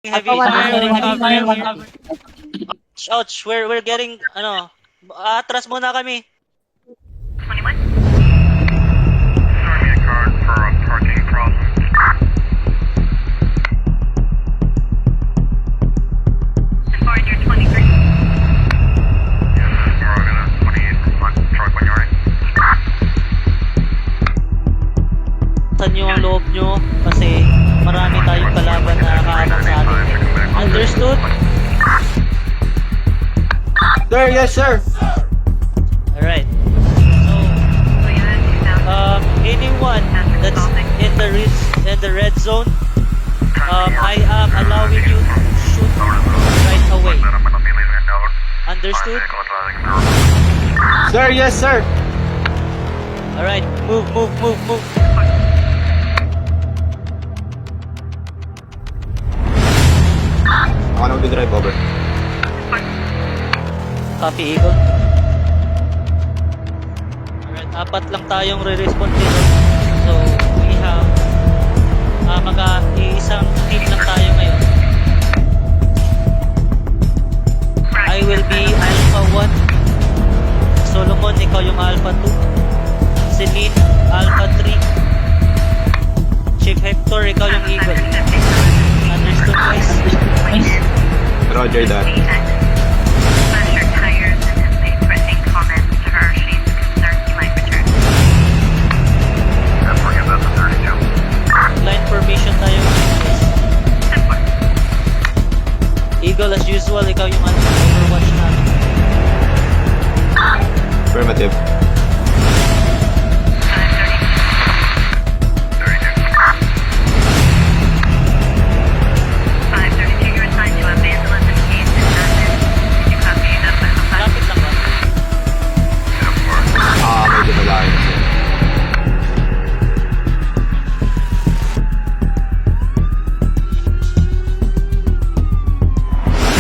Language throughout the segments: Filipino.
Heavy One fire. Ouch, we're getting, atras muna kami. 21. Sorry, a card for a parking problem. Foreigner 23. Yes, you're gonna 28 on truck when you're right. Saan nyo ang loob nyo? Kasi marami tayong kalaban na nakahabang sa atin. Understood? Sir, yes sir. Alright. So, anyone that's in the red zone, I am allowing you to shoot right away. Understood? Sir, yes sir. Alright, move. Ako na mag-drive over. Copy, Eagle. Alright, apat lang tayong re-respond dito. So, we have isang team lang tayo ngayon. I will be Alpha 1. Solomon, ikaw yung Alpha 2. Celine, Alpha 3. Chief Hector, ikaw yung Eagle. Understood, guys? Roger that. Slash her tires and has made threatening comments to her. She's concerned he might return. That's where that's a 32. Line formation tayo. Simple. Eagle, as usual, ikaw yung Overwatch natin. Affirmative. 532, you're assigned to a vandalism case in Athens. Did you copy that? Lapit lang ba? Medyo malayo na sir.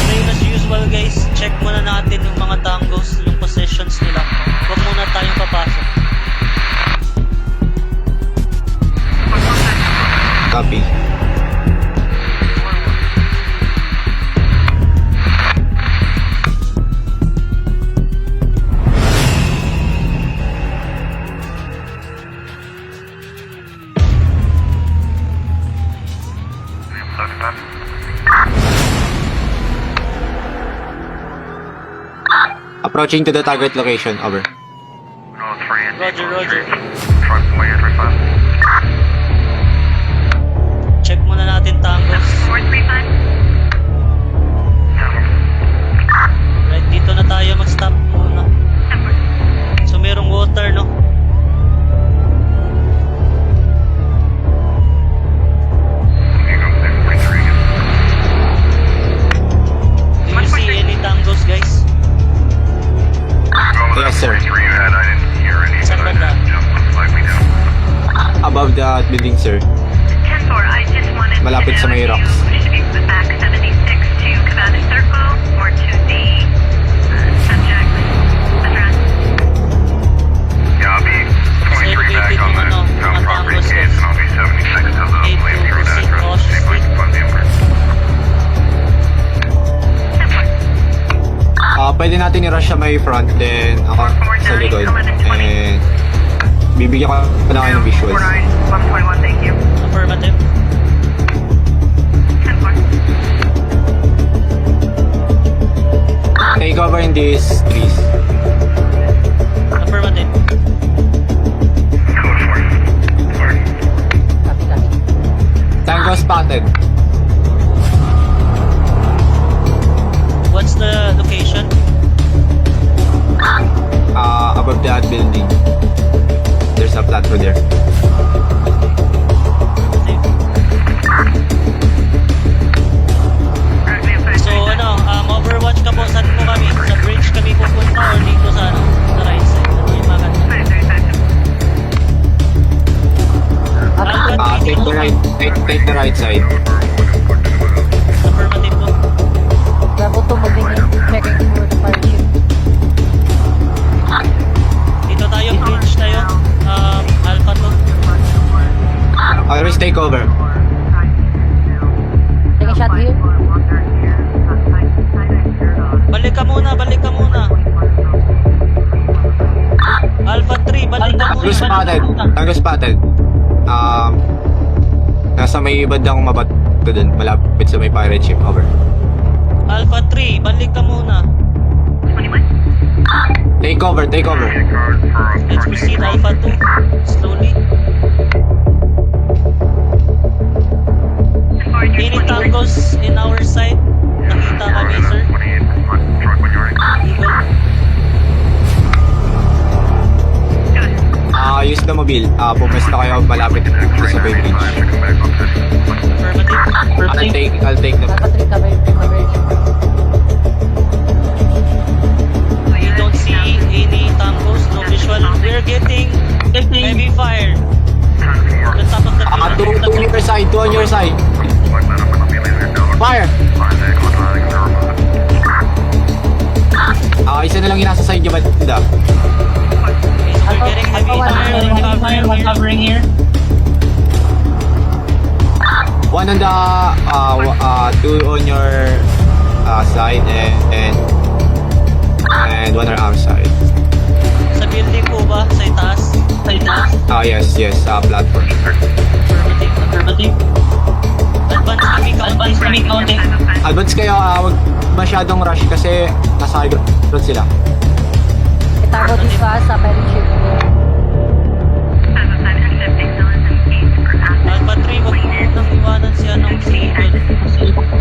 Ngayon, as usual, guys, check muna natin yung mga tangos, yung possessions nila. Huwag muna tayong papasok. Copy. Approaching to the target location, over. Roger. Check muna natin tangos. 435. Right, dito na tayo mag-stop muna. So, merong water, no? Do you see any tangos, guys? Yes, sir. Saan banda? Above the building, sir. 10-4, I just wanted Malapit to sa may know rocks. if you should be put back 76 to Cabana Circle or to the subject address. Yeah, I'll be 23 back on the town property case and I'll be 76 to the Williams Road address. Anybody can fund the inverse. Pwede natin i-rush sa may front, then ako sa likod. And bibigyan ko na kayo ng visuals. 1121, thank you. Affirmative. 10-4. Take over in these trees. Affirmative. Code 4. Tango spotted. What's the location? Above that building. There's a platform there. So, Overwatch ka po. Saan po kami? Sa bridge kami pupunta or dito sa right side? Ano yung mga Take the right side. affirmative po. Level 2 magiging checking for the fire shield. Dito tayo, bridge tayo. Alpha 2. Iris, take over. Taking shot here. Nasa may bandang mabato dun, malapit sa may pirate ship. Over. Alpha 3, balik ka muna. 21. Take over, take over. Let's proceed, Alpha 2. Slowly. Any tangos in our side? Nakita kami, sir. Eagle. Use the mobile. Pumesta kayo malapit sa Bay Bridge. Affirmative. I'll take the... Alpha 3 cover, cover. We don't see any tangos, no visual. We're getting heavy fire. The top of the Two building. on your side, two on your side. Fire! Isa na lang yung nasa side niya banda. We're getting heavy fire. We're covering here. One on the... two on your side and one on our side. Sa building po ba? Sa itaas? Sa itaas? Yes, platform. Affirmative. Advance kami counting. Advance kayo, wag masyadong rush kasi nasa high ground sila. Itago dito sa pirate ship. Alpha 3, wag mo nang iwanan si anong si Eagle.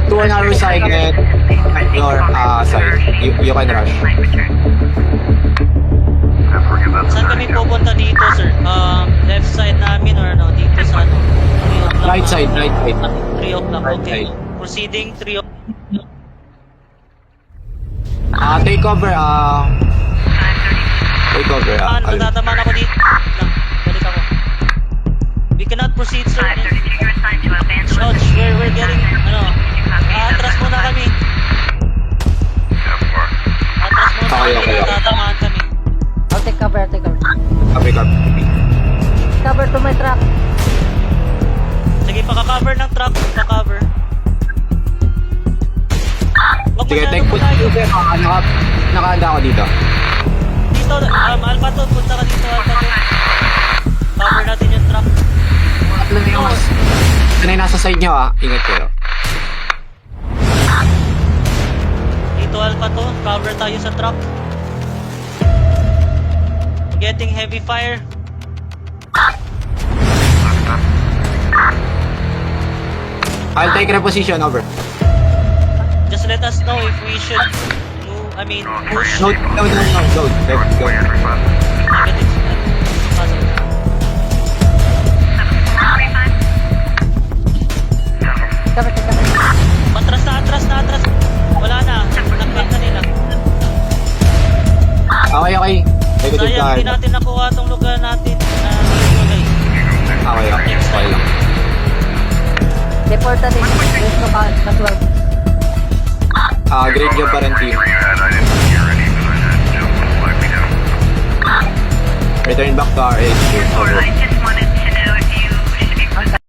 Two on our side and your side. You can rush. Saan kami pupunta dito, sir? Left side namin or no? Dito sa ano? 3 o'clock. Right side, right side. 3 o'clock, Right okay. side. Proceeding 3 o'clock. Take over, take over. Natatamaan ako dito. Balik ako. We cannot proceed, sir. Shots, we're getting, atras muna kami. Atras muna Okay, kami, okay. natatamaan kami. I'll take cover, I'll take cover. Copy. Cover to my truck. Sige, paka-cover ng truck, paka-cover. Wag Sige, take masyadong put malayo. nakahanda ako dito. Dito, Alpha 2, punta ka dito, Alpha 2. Cover natin yung truck. Tatlo na yung ito na yung nasa side nyo ingat kayo. Dito, Alpha 2, cover tayo sa truck. Getting heavy fire. I'll take reposition, over. Just let us know if we should move, push. No. Let's go. Negative. Positive. Cover, take cover. Atras na. Wala na. Nakbait na nila. Okay. Take it Sayang, hindi tayo. natin nakuha tong lugar natin na nilagay. Okay lang. Deporta din. There's no casual. Great job pa rin, team. Return back to our HQ. Over.